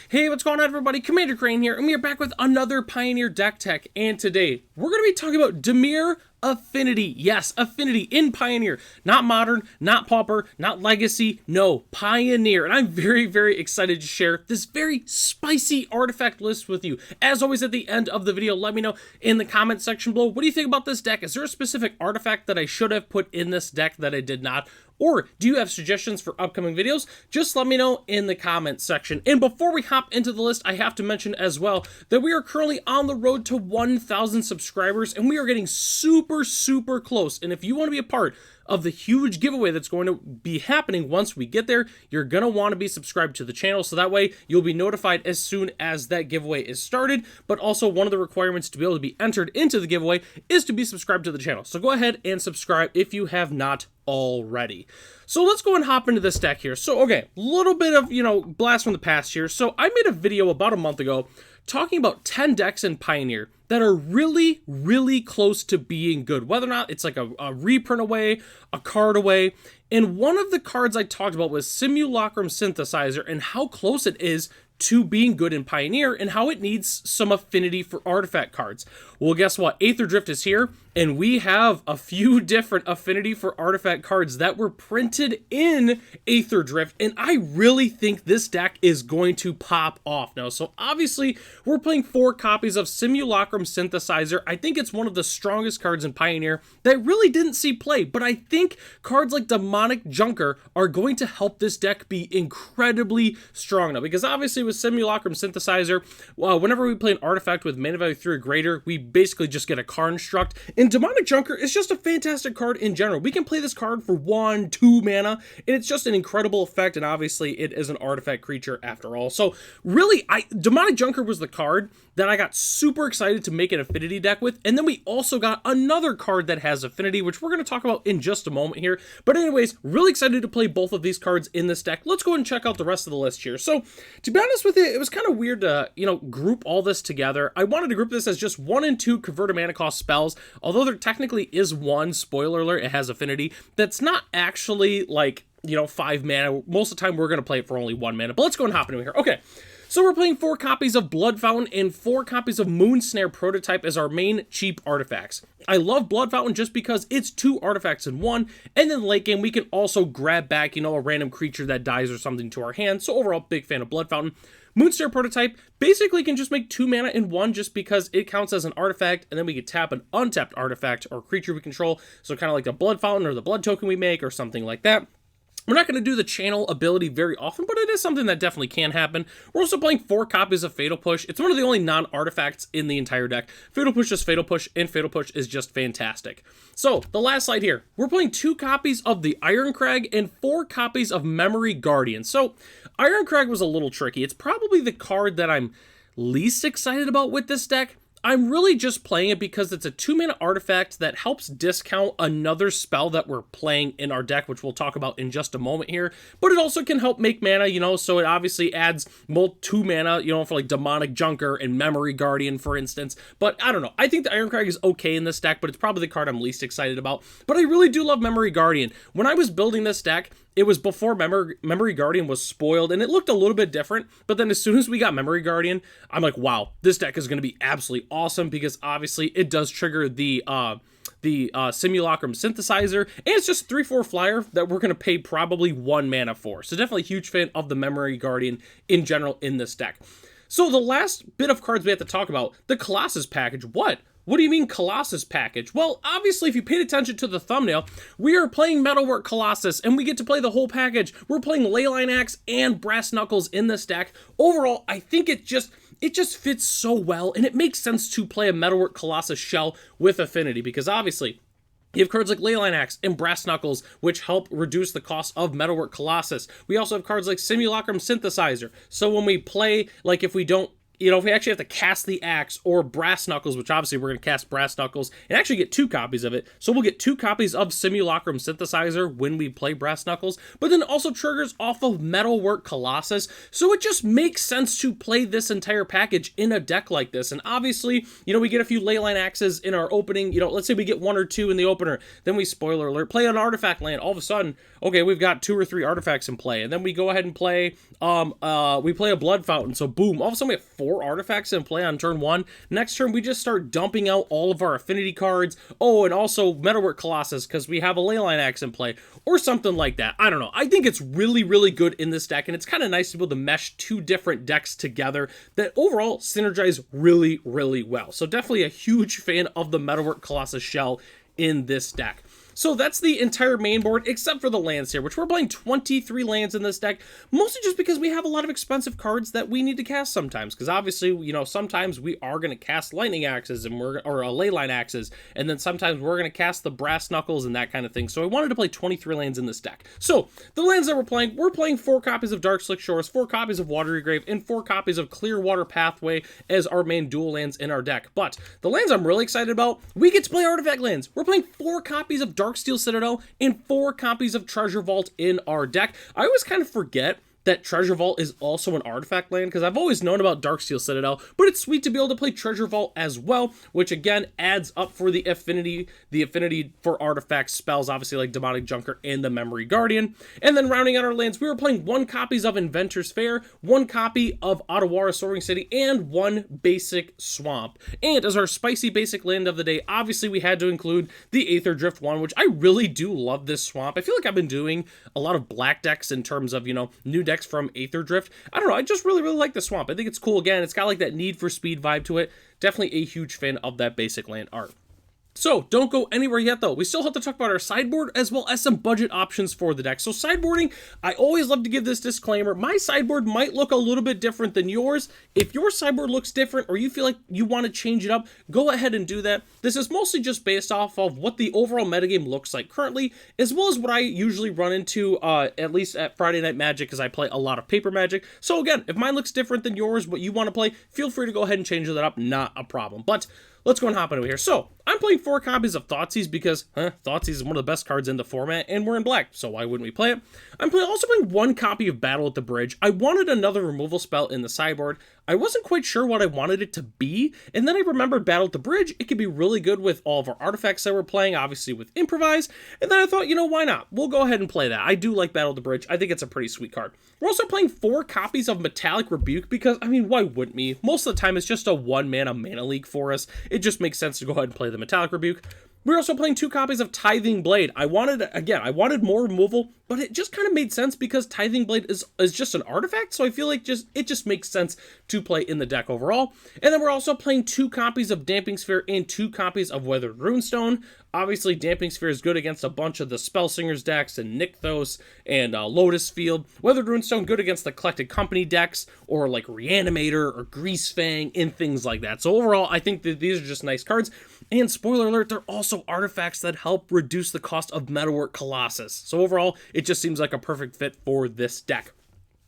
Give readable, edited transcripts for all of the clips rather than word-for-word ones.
Hey, what's going on, everybody? Commander Crane here, and we are back with another Pioneer deck tech. And today, we're going to be talking about Dimir Affinity. Yes, Affinity in Pioneer. Not Modern, not Pauper, not Legacy, no, Pioneer. And I'm very, very excited to share this very spicy artifact list with you. As always, at the end of the video, let me know in the comment section below, what do you think about this deck? Is there a specific artifact that I should have put in this deck that I did not? Or do you have suggestions for upcoming videos? Just let me know in the comments section. And before we hop into the list, I have to mention as well that we are currently on the road to 1,000 subscribers, and we are getting super, super close. And if you want to be a part of the huge giveaway that's going to be happening once we get there, you're going to want to be subscribed to the channel, so that way you'll be notified as soon as that giveaway is started. But also, one of the requirements to be able to be entered into the giveaway is to be subscribed to the channel. So go ahead and subscribe if you have not already. So let's go and hop into this deck here. So, okay, a little bit of, blast from the past here. So I made a video about a month ago talking about 10 decks in Pioneer that are really, really close to being good. Whether or not it's like a reprint away, a card away. And one of the cards I talked about was Simulacrum Synthesizer and how close it is to being good in Pioneer and how it needs some affinity for artifact cards. Well, guess what? Aether Drift is here, and we have a few different affinity for artifact cards that were printed in Aether Drift, and I really think this deck is going to pop off now. So obviously, we're playing 4 copies of Simulacrum Synthesizer. I think it's one of the strongest cards in Pioneer that really didn't see play, but I think cards like Demonic Junker are going to help this deck be incredibly strong now, because obviously with Simulacrum Synthesizer, whenever we play an artifact with mana value 3 or greater, we basically just get a Construct. And Demonic Junker is just a fantastic card in general. We can play this card for 1, 2 mana, and it's just an incredible effect, and obviously it is an artifact creature after all. So really, Demonic Junker was the card that I got super excited to make an affinity deck with, and then we also got another card that has affinity, which we're going to talk about in just a moment here. But anyways, really excited to play both of these cards in this deck. Let's go ahead and check out the rest of the list here. So to be honest with you, it was kind of weird to, group all this together. I wanted to group this as just 1 and 2 converted mana cost spells, although there technically is one, spoiler alert, it has affinity, that's not actually like, 5 mana. Most of the time we're going to play it for only 1 mana, but let's go and hop into here. Okay. So we're playing 4 copies of Blood Fountain and 4 copies of Moonsnare Prototype as our main cheap artifacts. I love Blood Fountain just because it's 2 artifacts in 1, and then late game we can also grab back, a random creature that dies or something to our hand. So overall, big fan of Blood Fountain. Moonsnare Prototype basically can just make 2 mana in 1 just because it counts as an artifact, and then we can tap an untapped artifact or creature we control. So kind of like the Blood Fountain or the Blood Token we make or something like that. We're not going to do the channel ability very often, but it is something that definitely can happen. We're also playing 4 copies of Fatal Push. It's one of the only non-artifacts in the entire deck. Fatal Push is Fatal Push, and Fatal Push is just fantastic. So, the last slide here. We're playing 2 copies of the Irencrag and 4 copies of Memory Guardian. So, Irencrag was a little tricky. It's probably the card that I'm least excited about with this deck. I'm really just playing it because it's a 2-mana artifact that helps discount another spell that we're playing in our deck, which we'll talk about in just a moment here. But it also can help make mana, so it obviously adds 2 mana, for like Demonic Junker and Memory Guardian, for instance. But I don't know. I think the Irencrag is okay in this deck, but it's probably the card I'm least excited about. But I really do love Memory Guardian. When I was building this deck, it was before Memory Guardian was spoiled, and it looked a little bit different, but then as soon as we got Memory Guardian, I'm like, wow, this deck is going to be absolutely awesome, because obviously it does trigger the Simulacrum Synthesizer, and it's just 3/4 flyer that we're going to pay probably 1 mana for. So definitely a huge fan of the Memory Guardian in general in this deck. So the last bit of cards we have to talk about, the Colossus package. What do you mean Colossus package? Well, obviously, if you paid attention to the thumbnail, we are playing Metalwork Colossus, and we get to play the whole package. We're playing Leyline Axe and Brass Knuckles in this deck. Overall, I think it just fits so well, and it makes sense to play a Metalwork Colossus shell with Affinity, because obviously, you have cards like Leyline Axe and Brass Knuckles, which help reduce the cost of Metalwork Colossus. We also have cards like Simulacrum Synthesizer. So when we play, like if we don't if we actually have to cast the axe or brass knuckles, which obviously we're going to cast brass knuckles and actually get 2 copies of it. So we'll get 2 copies of Simulacrum Synthesizer when we play brass knuckles, but then also triggers off of Metalwork Colossus. So it just makes sense to play this entire package in a deck like this. And obviously, we get a few leyline axes in our opening. Let's say we get 1 or 2 in the opener, then we, spoiler alert, play an artifact land. All of a sudden, okay, we've got 2 or 3 artifacts in play, and then we go ahead and play we play a blood fountain. So boom, all of a sudden we have 4 artifacts in play on turn 1. Next turn we just start dumping out all of our affinity cards. Oh, and also Metalwork Colossus because we have a leyline axe in play or something like that. I don't know. I think it's really, really good in this deck, and it's kind of nice to be able to mesh 2 different decks together that overall synergize really, really well. So definitely a huge fan of the Metalwork Colossus shell in this deck. So that's the entire main board, except for the lands here, which we're playing 23 lands in this deck, mostly just because we have a lot of expensive cards that we need to cast sometimes, because obviously, sometimes we are going to cast lightning axes or leyline axes, and then sometimes we're going to cast the brass knuckles and that kind of thing. So I wanted to play 23 lands in this deck. So the lands that we're playing 4 copies of Dark Slick Shores, 4 copies of Watery Grave, and 4 copies of Clearwater Pathway as our main dual lands in our deck. But the lands I'm really excited about, we get to play artifact lands. We're playing 4 copies of Darksteel Citadel and 4 copies of Treasure Vault in our deck. I always kind of forget that Treasure Vault is also an artifact land, because I've always known about Darksteel Citadel, but it's sweet to be able to play Treasure Vault as well, which again adds up for the affinity for artifact spells, obviously like Demonic Junker and the Memory Guardian. And then rounding out our lands, we were playing 1 copies of Inventor's Fair, 1 copy of Ottawara Soaring City, and 1 basic swamp. And as our spicy basic land of the day, obviously we had to include the Aether Drift one, which I really do love this swamp. I feel like I've been doing a lot of black decks in terms of, new decks from Aether Drift. I don't know, I just really, really like the swamp. I think it's cool. Again, it's got like that Need for Speed vibe to it. Definitely a huge fan of that basic land art. So, don't go anywhere yet, though. We still have to talk about our sideboard as well as some budget options for the deck. So, sideboarding, I always love to give this disclaimer. My sideboard might look a little bit different than yours. If your sideboard looks different or you feel like you want to change it up, go ahead and do that. This is mostly just based off of what the overall metagame looks like currently, as well as what I usually run into, at least at Friday Night Magic, because I play a lot of paper Magic. So, again, if mine looks different than yours, what you want to play, feel free to go ahead and change that up. Not a problem. But let's go and hop into here. So, I'm playing 4 copies of Thoughtseize because, Thoughtseize is one of the best cards in the format, and we're in black, so why wouldn't we play it? I'm also playing 1 copy of Battle at the Bridge. I wanted another removal spell in the sideboard. I wasn't quite sure what I wanted it to be, and then I remembered Battle at the Bridge. It could be really good with all of our artifacts that we're playing, obviously with Improvise, and then I thought, why not? We'll go ahead and play that. I do like Battle at the Bridge. I think it's a pretty sweet card. We're also playing 4 copies of Metallic Rebuke because, why wouldn't we? Most of the time, it's just a 1-mana mana leak for us. It just makes sense to go ahead and play the Metallic Rebuke. We're also playing 2 copies of Tithing Blade. I wanted more removal, but it just kind of made sense because Tithing Blade is just an artifact, so I feel like it just makes sense to play in the deck overall. And then we're also playing 2 copies of Damping Sphere and 2 copies of Weathered Runestone. Obviously, Damping Sphere is good against a bunch of the Spellsingers decks and Nykthos and Lotus Field. Weathered Runestone good against the Collected Company decks or like Reanimator or Greasefang and things like that. So overall, I think that these are just nice cards. And spoiler alert, they're also artifacts that help reduce the cost of Metalwork Colossus. So overall, it just seems like a perfect fit for this deck.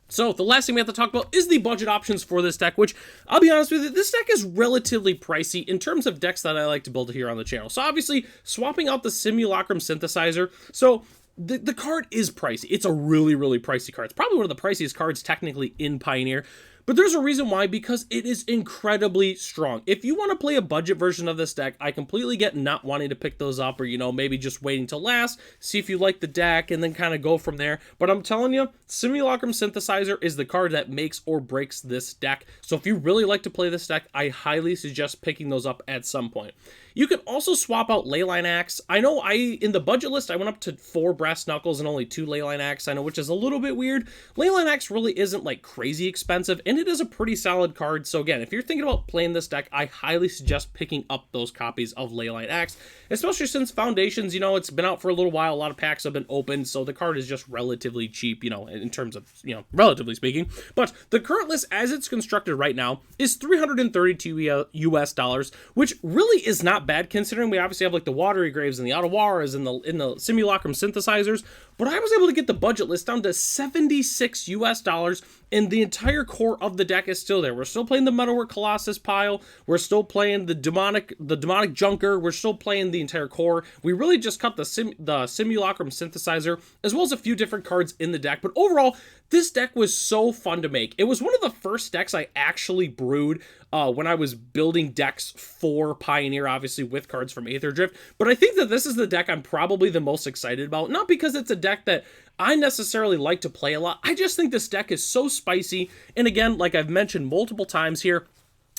So the last thing we have to talk about is the budget options for this deck, which I'll be honest with you, this deck is relatively pricey in terms of decks that I like to build here on the channel. So obviously, swapping out the Simulacrum Synthesizer, so the card is pricey. It's a really, really pricey card. It's probably one of the priciest cards technically in Pioneer. But there's a reason why, because it is incredibly strong. If you want to play a budget version of this deck, I completely get not wanting to pick those up or, maybe just waiting to last, see if you like the deck, and then kind of go from there. But I'm telling you, Simulacrum Synthesizer is the card that makes or breaks this deck. So if you really like to play this deck, I highly suggest picking those up at some point. You can also swap out Leyline Axe. I know in the budget list, I went up to 4 Brass Knuckles and only 2 Leyline Axe, I know, which is a little bit weird. Leyline Axe really isn't like crazy expensive, and it is a pretty solid card. So again, if you're thinking about playing this deck, I highly suggest picking up those copies of Leyline Axe, especially since Foundations, it's been out for a little while. A lot of packs have been opened, so the card is just relatively cheap, in terms of, relatively speaking. But the current list as it's constructed right now is $332 US, which really is not bad considering we obviously have like the Watery Graves and the Ottawaras and the Simulacrum Synthesizers. but I was able to get the budget list down to 76 US dollars, and the entire core of the deck is still there. We're still playing the Metalwork Colossus pile. We're still playing the demonic Junker. We're still playing the entire core. We really just cut the Simulacrum Synthesizer, as well as a few different cards in the deck. But overall, this deck was so fun to make. It was one of the first decks I actually brewed when I was building decks for Pioneer, obviously with cards from Aether Drift. But I think that this is the deck I'm probably the most excited about. Not because it's a deck that I necessarily like to play a lot. I just think this deck is so spicy. And again, like I've mentioned multiple times here,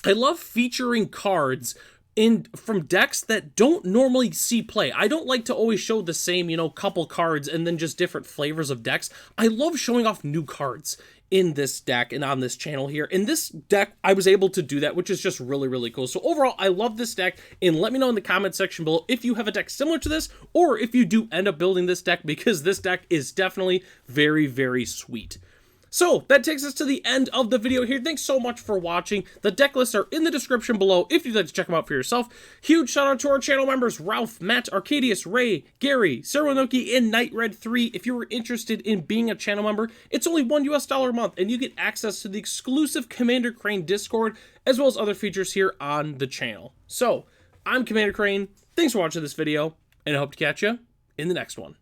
I love featuring cards from decks that don't normally see play. I don't like to always show the same, couple cards and then just different flavors of decks. I love showing off new cards in this deck and on this channel here. In this deck, I was able to do that, which is just really, really cool. So overall, I love this deck, and let me know in the comment section below if you have a deck similar to this, or if you do end up building this deck, because this deck is definitely very, very sweet. So that takes us to the end of the video here. Thanks so much for watching. The deck lists are in the description below if you'd like to check them out for yourself. Huge shout out to our channel members, Ralph, Matt, Arcadius, Ray, Gary, Sarwanoki, and Night Red 3. If you were interested in being a channel member, it's only $1 US a month, and you get access to the exclusive Commander Crane Discord, as well as other features here on the channel. So, I'm Commander Crane. Thanks for watching this video, and I hope to catch you in the next one.